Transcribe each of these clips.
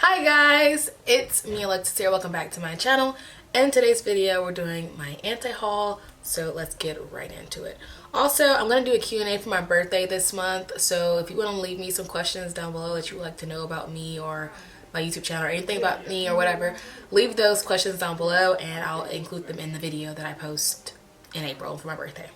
Hi guys, it's me Alexis here. Welcome back to my channel. In today's video we're doing my anti-haul, so let's get right into it. Also, I'm going to do a Q&A for my birthday this month, so if you want to leave me some questions down below that you would like to know about me or my YouTube channel or anything about me or whatever, leave those questions down below and I'll include them in the video that I post in April for my birthday.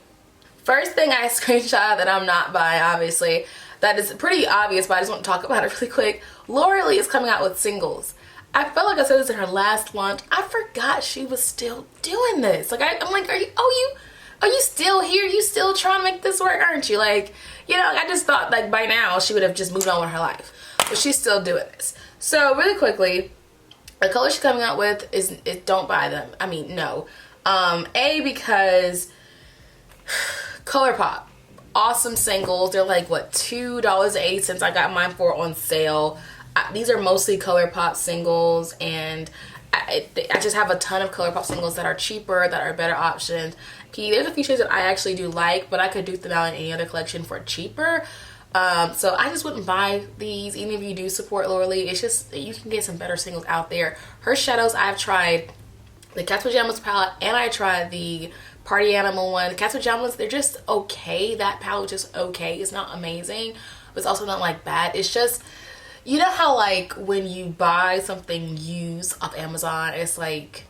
First thing I screenshot that I'm not buying, obviously, that is pretty obvious, but I just want to talk about it really quick. Laura Lee is coming out with singles. I felt like I said this in her last launch. I forgot she was still doing this. Like I'm like, are you still here? You still trying to make this work, aren't you? Like, you know, I just thought like by now she would have just moved on with her life, but she's still doing this. So really quickly, the color she's coming out with is don't buy them. I mean, no. Because ColourPop, awesome singles. They're like what, $2.80 I got mine for on sale. These are mostly ColourPop singles, and I just have a ton of ColourPop singles that are cheaper, that are better options. There's a few shades that I actually do like, but I could do them out in any other collection for cheaper. So I just wouldn't buy these, even if you do support Laura Lee. It's just, you can get some better singles out there. Her shadows, I've tried the Cat's Pajamas palette, and I tried the Party Animal one. The Cat's Pajamas, they're just okay. That palette is just okay. It's not amazing, but it's also not like bad. It's just, you know how like when you buy something used off Amazon, it's like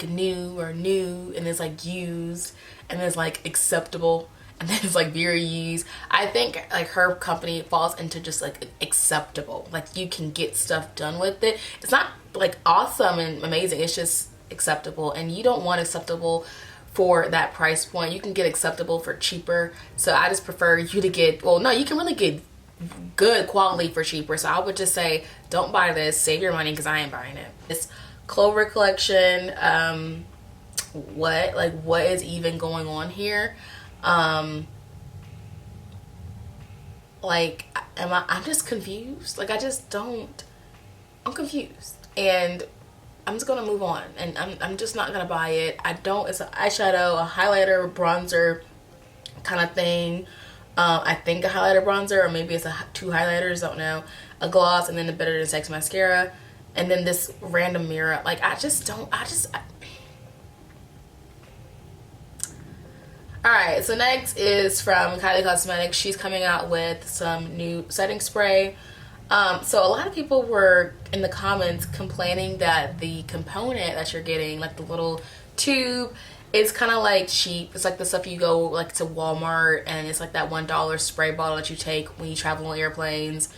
new or new, and it's like used, and it's like acceptable, and then it's like very used. I think like her company falls into just like acceptable. Like you can get stuff done with it. It's not like awesome and amazing. It's just acceptable, and you don't want acceptable for that price point. You can get acceptable for cheaper. So I just prefer you to get, well, no, you can really get good quality for cheaper. So I would just say don't buy this, save your money, because I ain't buying it. This Clover collection, what is even going on here? I'm just confused. Like I'm confused, and I'm just gonna move on, and I'm just not gonna buy it. It's an eyeshadow, a highlighter, bronzer kind of thing. I think a highlighter bronzer, or maybe it's two highlighters, don't know. A gloss, and then the Better Than Sex mascara, and then this random mirror. Like Alright, so next is from Kylie Cosmetics. She's coming out with some new setting spray. So a lot of people were in the comments complaining that the component that you're getting, like the little tube, is kind of like cheap. It's like the stuff you go like to Walmart, and it's like that $1 spray bottle that you take when you travel on airplanes,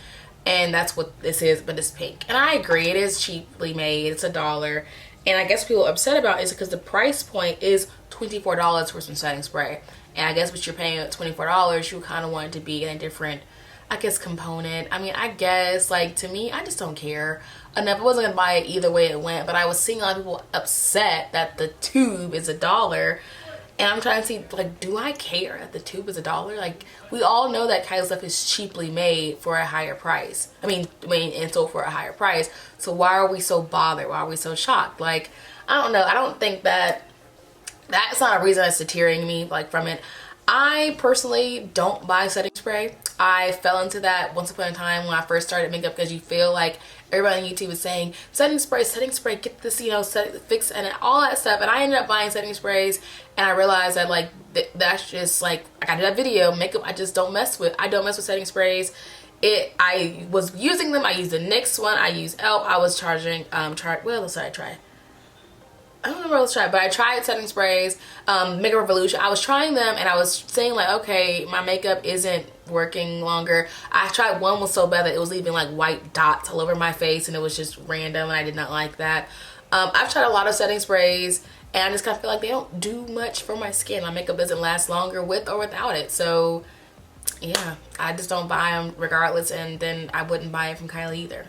and that's what this is, but it's pink. And I agree, it is cheaply made. It's $1, and I guess people are upset about it is because the price point is $24 for some setting spray, and I guess what you're paying at $24, you kind of want it to be in a different, I guess, component. I mean, I guess, like, to me, I just don't care. I wasn't gonna buy it either way it went, but I was seeing a lot of people upset that the tube is $1, and I'm trying to see, like, do I care that the tube is $1? Like, we all know that Kylie stuff is cheaply made for a higher price. And so for a higher price. So why are we so bothered? Why are we so shocked? Like, I don't know. I don't think that's not a reason that's deterring me, like, from it. I personally don't buy setting spray. I fell into that once upon a time when I first started makeup, because you feel like everybody on YouTube was saying setting spray, get this, you know, fix, and all that stuff. And I ended up buying setting sprays, and I realized that like that's just like I did that video, makeup I just don't mess with. I don't mess with setting sprays. I was using them. I used the NYX one. I used ELF. I was charging I don't remember what I was trying, but I tried setting sprays, Makeup Revolution. I was trying them, and I was saying like, okay, my makeup isn't working longer. I tried one was so bad that it was leaving like white dots all over my face, and it was just random, and I did not like that. I've tried a lot of setting sprays, and I just kind of feel like they don't do much for my skin. My makeup doesn't last longer with or without it. So yeah, I just don't buy them regardless, and then I wouldn't buy it from Kylie either.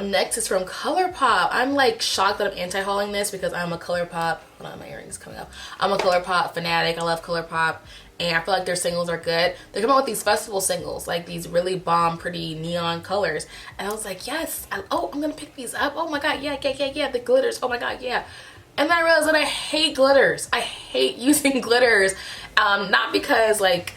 Next is from ColourPop. I'm like shocked that I'm anti-hauling this, because I'm a ColourPop, hold on, my earrings coming up. I'm a ColourPop fanatic. I love ColourPop, and I feel like their singles are good. They come out with these festival singles, like these really bomb, pretty neon colors, and I was like, yes, I'm gonna pick these up. Oh my god, yeah, the glitters, oh my god, yeah. And then I realized that I hate glitters. I hate using glitters, not because like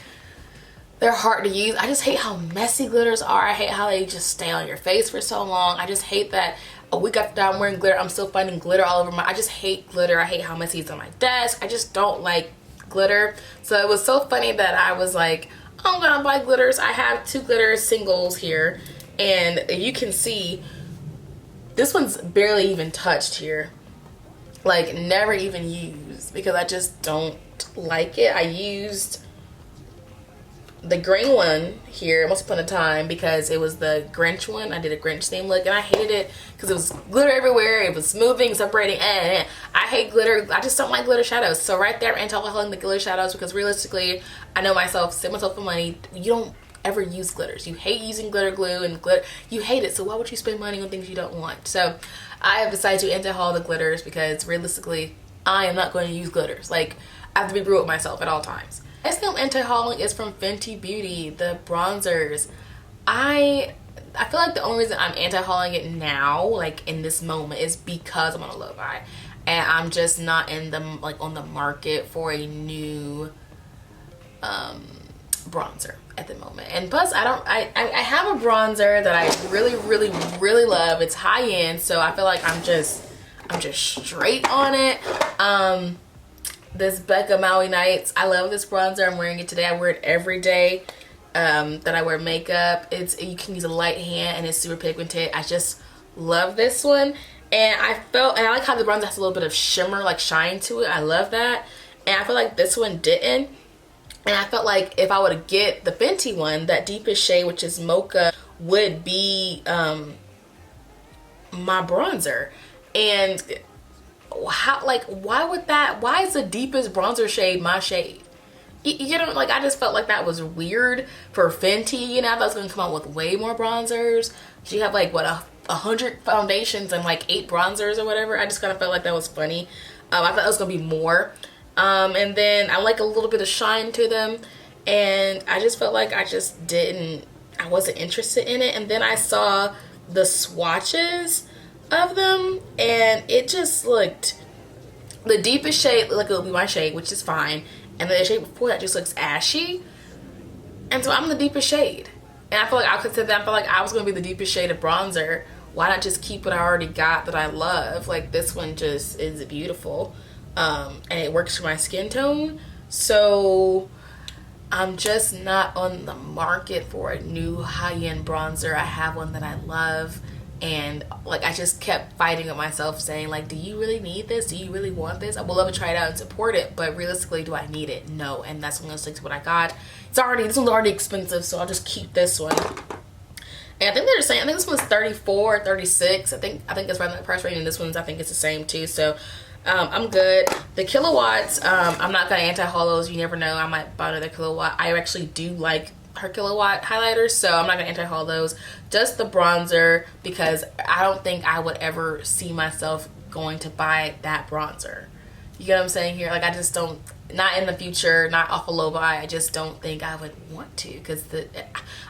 they're hard to use. I just hate how messy glitters are. I hate how they just stay on your face for so long. I just hate that a week after I'm wearing glitter, I'm still finding glitter all over my, I just hate glitter. I hate how messy it's on my desk. I just don't like glitter. So it was so funny that I was like, I'm gonna buy glitters. I have 2 glitter singles here, and you can see this one's barely even touched here, like never even used, because I just don't like it. I used the green one here once upon a time because it was the Grinch one. I did a Grinch theme look and I hated it because it was glitter everywhere. It was moving, separating. I hate glitter. I just don't like glitter shadows. So right there, anti-holding the glitter shadows, because realistically, I know myself, save myself for money. You don't ever use glitters. You hate using glitter glue and glitter. You hate it. So why would you spend money on things you don't want? So I have decided to anti-haul the glitters because realistically, I am not going to use glitters. Like, I have to be real with myself at all times. Next thing I'm anti-hauling is from Fenty Beauty, the bronzers. I feel like the only reason I'm anti-hauling it now, like in this moment, is because I'm on a low buy. And I'm just not in the, like, on the market for a new bronzer at the moment. And plus, I have a bronzer that I really love. It's high end, so I feel like I'm just straight on it. This Becca Maui Nights, I love this bronzer. I'm wearing it today. I wear it every day that I wear makeup. You can use a light hand and it's super pigmented. I just love this one. And I like how the bronzer has a little bit of shimmer, like shine to it. I love that. And I feel like this one didn't. And I felt like if I were to get the Fenty one, that deepest shade, which is Mocha, would be my bronzer. And how, like, why is the deepest bronzer shade my shade? You know, like, I just felt like that was weird for Fenty. You know, I thought it was gonna come out with way more bronzers. She have like what, 100 foundations and like 8 bronzers or whatever. I just kind of felt like that was funny. I thought it was gonna be more. And then I like a little bit of shine to them, and I just felt like I wasn't interested in it. And then I saw the swatches of them, and it just looked, the deepest shade looked like it would be my shade, which is fine, and then the shade before that just looks ashy, and so I'm the deepest shade. And I feel like I could say that, I feel like I was gonna be the deepest shade of bronzer. Why not just keep what I already got that I love? Like, this one just is beautiful, and it works for my skin tone. So I'm just not on the market for a new high-end bronzer. I have one that I love. And like, I just kept fighting with myself, saying like, do you really need this? Do you really want this? I would love to try it out and support it, but realistically, do I need it? No. And that's when I stick to what I got. This one's already expensive, so I'll just keep this one. And I think they're saying, I think this one's 34, 36. I think it's right in the price range, and this one's, I think it's the same too. So I'm good. The kilowatts, I'm not gonna anti-haul those. You never know, I might buy another kilowatt. I actually do like her kilowatt highlighters, so I'm not gonna anti-haul those. Just the bronzer, because I don't think I would ever see myself going to buy that bronzer. You get what I'm saying here? Like, I just don't, not in the future, not off a low buy. I just don't think I would want to, because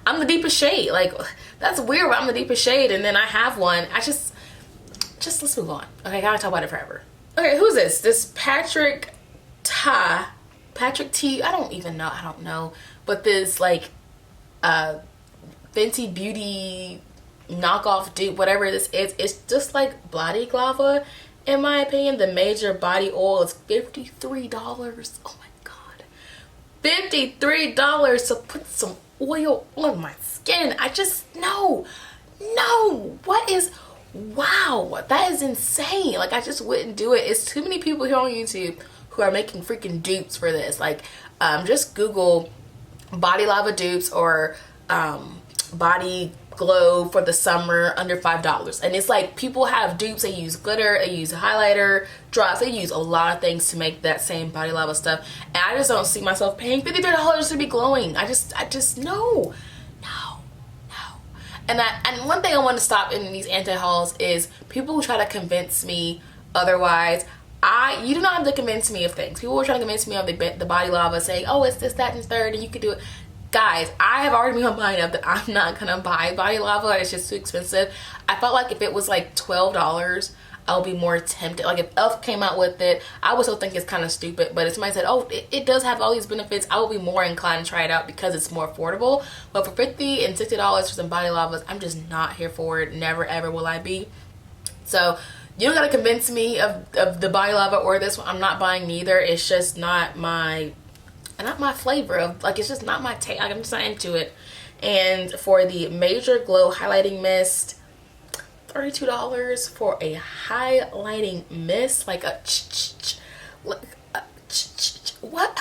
I'm the deepest shade. Like, that's weird, but I'm the deepest shade, and then I have one. Just let's move on. Okay, I gotta talk about it forever. Okay, who's this? This Patrick T, I don't know. But this, like, Fenty Beauty knockoff dupe, whatever this is, it's just like body lava, in my opinion. The major body oil is $53. Oh my god, $53 to put some oil on my skin. I just, no, what is, wow, that is insane. Like, I just wouldn't do it. It's too many people here on YouTube who are making freaking dupes for this. Like, just Google body lava dupes or body glow for the summer under $5, and it's like, people have dupes. They use glitter, they use highlighter drops, they use a lot of things to make that same body lava stuff, and I just don't see myself paying $53 to be glowing. I just no. And one thing I want to stop in these anti-hauls is people who try to convince me otherwise. You do not have to convince me of things. People were trying to convince me of the body lava, saying, oh, it's this, that, and third, and you could do it. Guys, I have already made my mind up that I'm not gonna buy body lava. It's just too expensive. I felt like if it was like $12, I'll be more tempted. Like if Elf came out with it, I would still think it's kind of stupid, but if somebody said, oh, it does have all these benefits, I will be more inclined to try it out because it's more affordable. But for $50 and $60 for some body lavas, I'm just not here for it. Never ever will I be. So you don't gotta convince me of the body lava or this one. I'm not buying neither. It's just not my flavor of, like, it's just not my taste. Like, I'm just not into it. And for the Major Glow Highlighting Mist, $32 for a highlighting mist, like a what?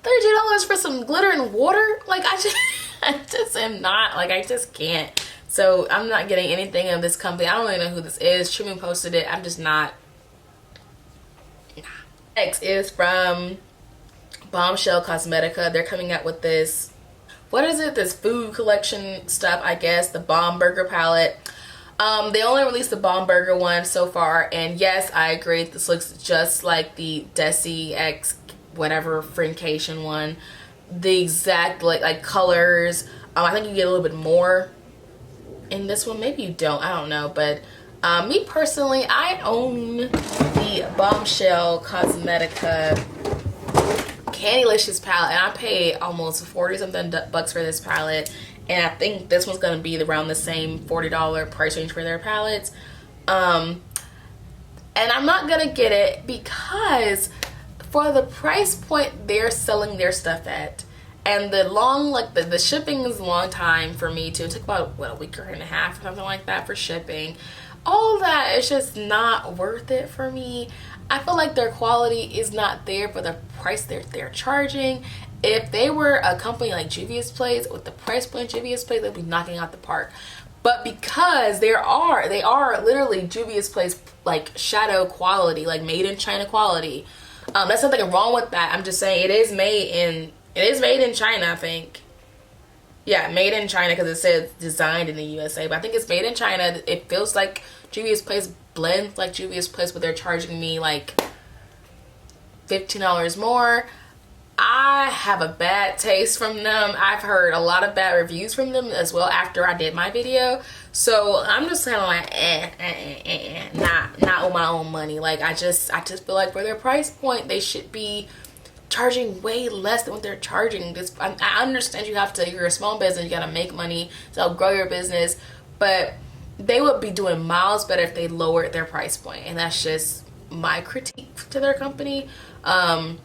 $32 for some glitter and water? Like, I just am not, like, I just can't. So I'm not getting anything of this company. I don't really know who this is. Truman posted it. I'm just not. Nah. Next is from Bombshell Cosmetica. They're coming out with this, what is it? This food collection stuff, I guess. The Bomb Burger palette. They only released the Bomb Burger one so far, and yes, I agree. This looks just like the Decay X whatever Frinkation one. The exact like colors. I think you get a little bit more in this one. Maybe you don't. I don't know. But me personally, I own the Bombshell Cosmetica Candylicious palette, and I paid almost 40 something bucks for this palette. And I think this one's going to be around the same $40 price range for their palettes. And I'm not going to get it because for the price point they're selling their stuff at, and the long, like the shipping is a long time for me too. It took about, what, a week and a half or something like that for shipping. All that is just not worth it for me. I feel like their quality is not there for the price they're charging. If they were a company like Juvia's Place, with the price point Juvia's Place, they'd be knocking out the park. But because they are literally Juvia's Place, like shadow quality, like made in China quality. There's nothing wrong with that. I'm just saying it is made in China, I think. Yeah, made in China because it says designed in the USA, but I think it's made in China. It feels like Juvia's Place blends like Juvia's Place, but they're charging me like $15 more. I have a bad taste from them. I've heard a lot of bad reviews from them as well after I did my video. So I'm just kind of like, not with my own money. Like I just feel like for their price point, they should be charging way less than what they're charging. This, I understand you're a small business, you gotta make money to help grow your business, but they would be doing miles better if they lowered their price point. And that's just my critique to their company. And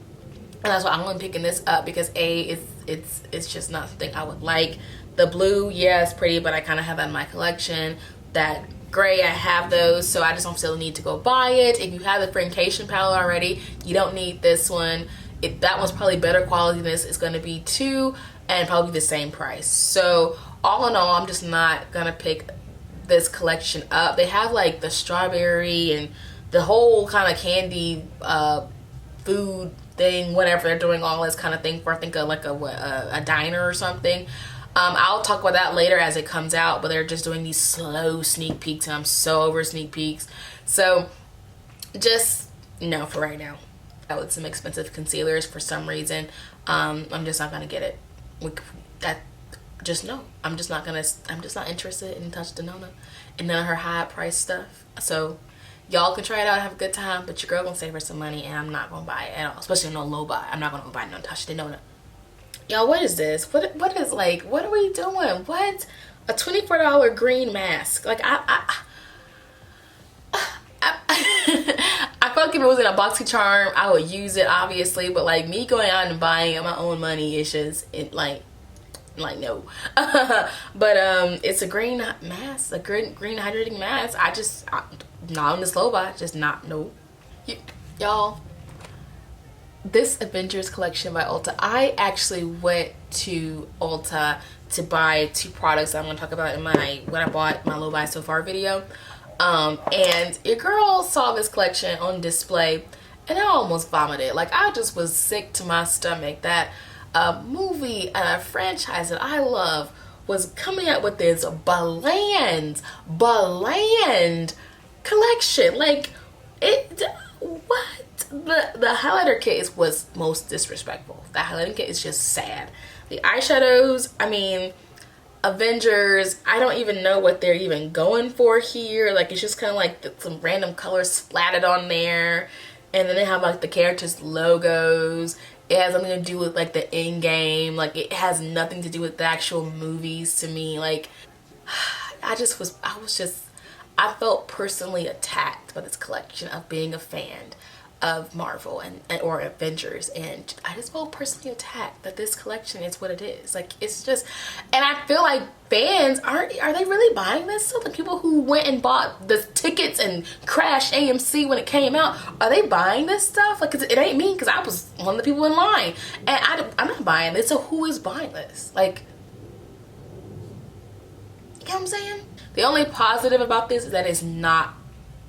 that's why I'm only picking this up because it's just not something I would like. The blue, yeah, it's pretty, but I kind of have that in my collection. That gray, I have those, so I just don't still need to go buy it. If you have the Frinkation palette already, you don't need this one. That one's probably better quality than this. It's going to be too, and probably the same price. So all in all, I'm just not gonna pick this collection up. They have like the strawberry and the whole kind of candy food thing, whatever they're doing, all this kind of thing for, I think like a diner or something. I'll talk about that later as it comes out, but they're just doing these slow sneak peeks, and I'm so over sneak peeks. So just no for right now. Out with some expensive concealers for some reason. I'm just not gonna get it. I'm just not interested in Touch the Nona and none of her high price stuff. So y'all can try it out and have a good time, but your girl gonna save her some money, and I'm not gonna buy it at all, especially no low buy. I'm not gonna buy no Touch the Nona. Y'all, what is this? What is, like, what are we doing? What? A $24 green mask. Like, I feel like if it was in a BoxyCharm, I would use it, obviously, but like me going out and buying it my own money, it's just like no. But it's a green mask, a green hydrating mask. Not on this low buy, just not, no. Y'all, this Avengers collection by Ulta, I actually went to Ulta to buy 2 products that I'm going to talk about in what I bought, my low buy so far video. And your girl saw this collection on display and I almost vomited. Like, I just was sick to my stomach that a movie and a franchise that I love was coming out with this bland collection. Like, what? The highlighter case was most disrespectful. The highlighting kit is just sad. The eyeshadows, I mean, Avengers, I don't even know what they're even going for here. Like, it's just kind of like some random colors splatted on there. And then they have like the characters' logos. It has something to do with like the end game. Like, it has nothing to do with the actual movies to me. Like, I felt personally attacked by this collection of being a fan of Marvel and or Avengers, and I just felt personally attacked that this collection is what it is. Like, it's just, and I feel like fans are they really buying this? So the people who went and bought the tickets and crashed AMC when it came out, are they buying this stuff? Like, 'cause it ain't me, because I was one of the people in line, and I'm not buying this. So who is buying this? Like, you know what I'm saying? The only positive about this is that it's not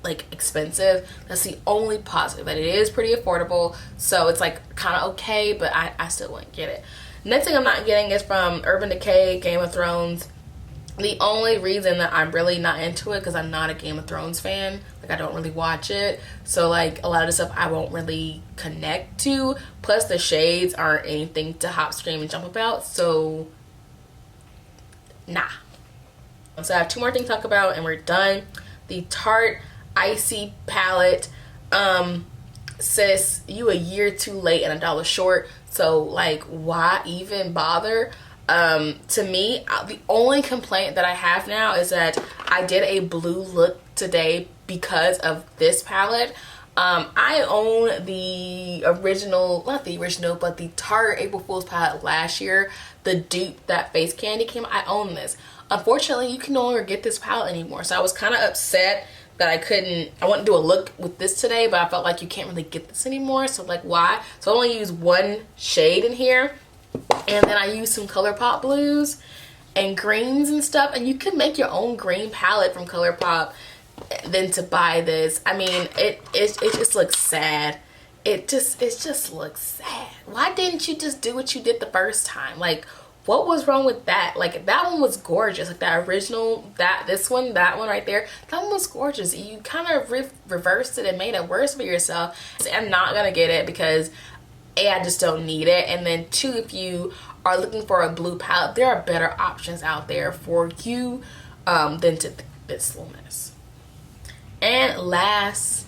like expensive. That's the only positive, that it is pretty affordable. So it's like kind of okay, but I still wouldn't get it. Next thing I'm not getting is from Urban Decay Game of Thrones. The only reason that I'm really not into it, because I'm not a Game of Thrones fan. Like, I don't really watch it, so like a lot of the stuff I won't really connect to. Plus the shades aren't anything to hop, scream, and jump about, so nah. So I have two more things to talk about and we're done. The Tarte Icy Palette. Sis, you a year too late and $1 short. So like, why even bother? To me, the only complaint that I have now is that I did a blue look today because of this palette. I own the original, not the original, but the Tarte April Fool's palette last year. The dupe that Face Candy came, I own this. Unfortunately, you can no longer get this palette anymore. So I was kind of upset that I wouldn't do a look with this today, but I felt like you can't really get this anymore. So like, why? So I only use one shade in here. And then I use some ColourPop blues and greens and stuff. And you can make your own green palette from ColourPop than to buy this. I mean, it just looks sad. It just looks sad. Why didn't you just do what you did the first time? Like, what was wrong with that? Like, that one was gorgeous. Like, that original, that one right there, that one was gorgeous. You kind of reversed it and made it worse for yourself. So I'm not gonna get it because A, I just don't need it, and then 2, if you are looking for a blue palette, there are better options out there for you than to this little mess. And last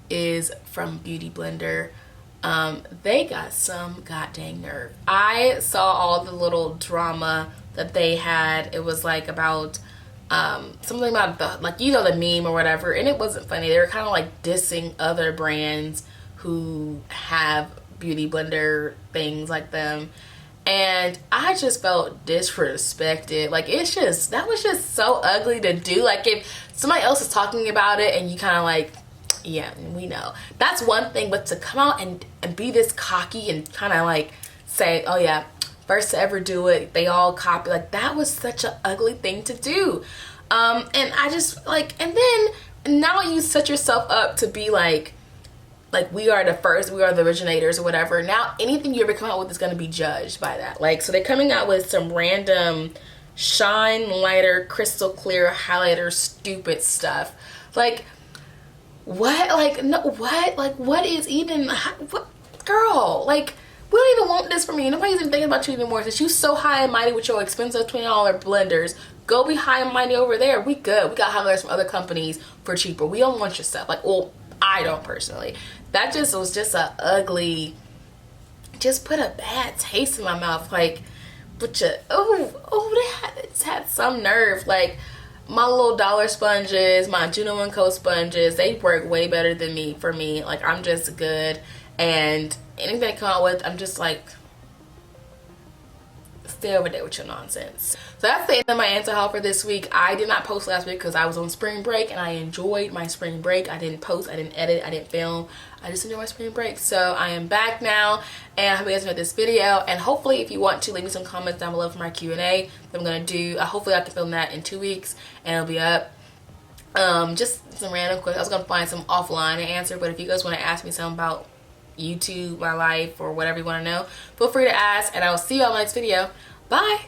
is from Beauty Blender. They got some goddamn nerve. I saw all the little drama that they had. It was like about something about the, like, you know, the meme or whatever, and it wasn't funny. They were kind of like dissing other brands who have Beauty Blender things like them, and I just felt disrespected. Like, it's just, that was just so ugly to do. Like, if somebody else is talking about it and you kind of like, yeah, we know, that's one thing, but to come out and be this cocky and kind of like say, oh yeah, first to ever do it, they all copy, like, that was such an ugly thing to do. And I just like, and then now you set yourself up to be like we are the first, we are the originators or whatever. Now anything you ever come out with is going to be judged by that. Like, so they're coming out with some random shine lighter crystal clear highlighter stupid stuff. Like, what? Like, no, what? Like, what is even, what, girl? Like, we don't even want this from you. Nobody's even thinking about you anymore. Since you so high and mighty with your expensive $20 blenders, go be high and mighty over there. We good. We got highlighters from other companies for cheaper. We don't want your stuff. Like, well, I don't personally. That just was just a ugly, just put a bad taste in my mouth. Like, but you, it's had some nerve. Like, my little dollar sponges, my Juno & Co sponges, they work way better than me, for me. Like, I'm just good. And anything they come out with, I'm just like, stay over there with your nonsense. So that's the end of my answer haul for this week. I did not post last week because I was on spring break and I enjoyed my spring break. I didn't post, I didn't edit, I didn't film. I just enjoyed my spring break. So I am back now, and I hope you guys enjoyed this video. And hopefully, if you want to, leave me some comments down below for my Q&A that I'm gonna do. Hopefully I can film that in 2 weeks and it'll be up. Just some random questions. I was gonna find some offline to answer, but if you guys want to ask me something about YouTube, my life, or whatever you want to know, feel free to ask, and I will see you on my next video. Bye.